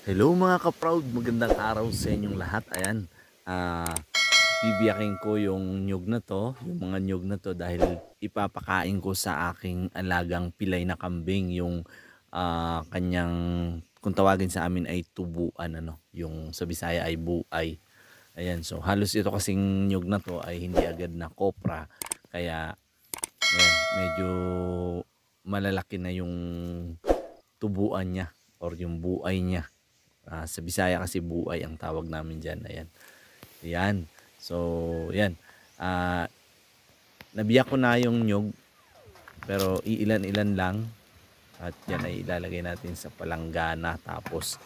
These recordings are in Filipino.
Hello mga ka-proud, magandang araw sa inyong lahat. Ayan, bibiyakin ko yung nyug na to, yung mga nyug na to dahil ipapakain ko sa aking alagang pilay na kambing yung kanyang, kung tawagin sa amin ay tubuan, ano, yung sa Bisaya ay buay. Ayan, so halos ito kasing nyug na to ay hindi agad na kopra, kaya ayan, medyo malalaki na yung tubuan niya or yung buay niya. Sa Bisaya kasi buay ang tawag namin dyan. Ayan. Ayan. So, yan. Ah, nabiyak ko na yung nyug, pero iilan-ilan lang. At yan ay ilalagay natin sa palanggana. Tapos,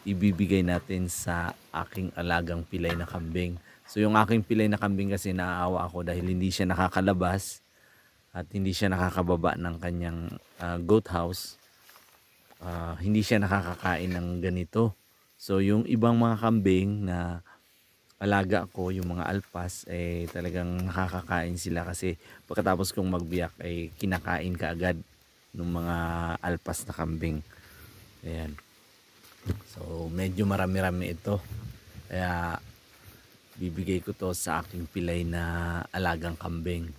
ibibigay natin sa aking alagang pilay na kambing. So, yung aking pilay na kambing kasi naaawa ako dahil hindi siya nakakalabas at hindi siya nakakababa ng kanyang goat house. Hindi siya nakakakain ng ganito. So yung ibang mga kambing na alaga ko, yung mga alpas, eh talagang nakakakain sila kasi pagkatapos kong magbiyak ay kinakain ka agad ng mga alpas na kambing. Ayan. So medyo marami-rami ito. Kaya bibigay ko to sa aking pilay na alagang kambing.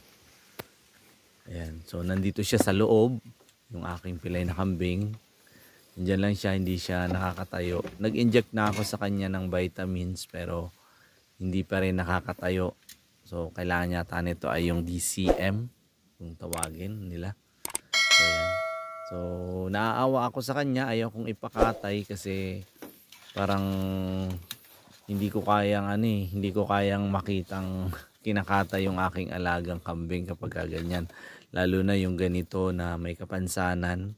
Ayan. So nandito siya sa loob, yung aking pilay na kambing. Diyan lang siya, hindi siya nakakatayo. Nag-inject na ako sa kanya ng vitamins pero hindi pa rin nakakatayo. So kailangan yata nito ay yung DCM, kung tawagin nila. So, yan. So naaawa ako sa kanya, ayaw kong ipakatay kasi parang hindi ko kayang hindi ko kayang makitang kinakatay yung aking alagang kambing kapag ganyan. Lalo na yung ganito na may kapansanan.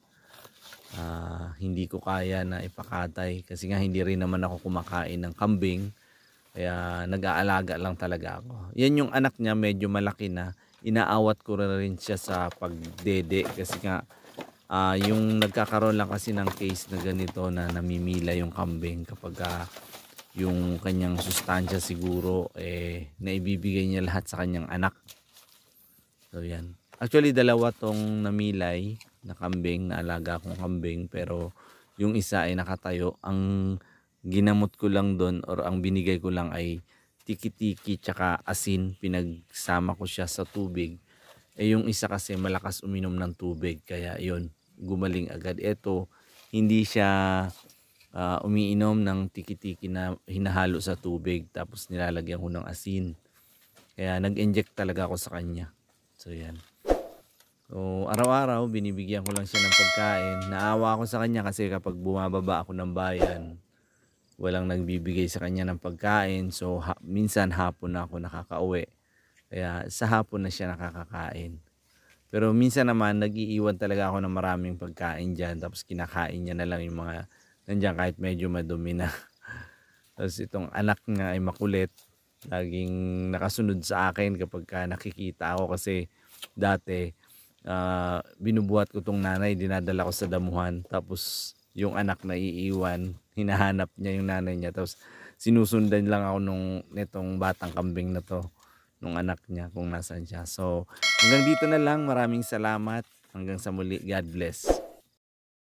Hindi ko kaya na ipakatay kasi nga hindi rin naman ako kumakain ng kambing, kaya nag-aalaga lang talaga ako. Yan yung anak niya, medyo malaki na, inaawat ko rin siya sa pagdede kasi nga yung nagkakaroon lang kasi ng case na ganito na namimila yung kambing kapag yung kanyang sustansya siguro naibibigay niya lahat sa kanyang anak. So yan, actually dalawa tong namilay na kambing, na alaga kong kambing, pero yung isa ay nakatayo. Ang ginamot ko lang doon or ang binigay ko lang ay tiki-tiki tsaka asin, pinagsama ko siya sa tubig. Yung isa kasi malakas uminom ng tubig, kaya yun, gumaling agad. Ito hindi siya umiinom ng tiki-tiki na hinahalo sa tubig tapos nilalagyan ko ng asin, kaya nag-inject talaga ako sa kanya. So yan. So, araw-araw binibigyan ko lang siya ng pagkain. Naawa ako sa kanya kasi kapag bumababa ako ng bayan, walang nagbibigay sa kanya ng pagkain. So, minsan hapon na ako nakakauwi. Kaya sa hapon na siya nakakakain. Pero minsan naman nag-iiwan talaga ako ng maraming pagkain dyan. Tapos kinakain niya na lang yung mga nandiyan kahit medyo madumi na. Tapos itong anak nga ay makulit. Laging nakasunod sa akin kapag nakikita ako kasi dati binubuhat ko tong nanay, dinadala ko sa damuhan, tapos yung anak na iiwan, hinahanap niya yung nanay niya, tapos sinusundan lang ako nitong batang kambing na to, nung anak niya kung nasan siya. So hanggang dito na lang, maraming salamat, hanggang sa muli, God bless.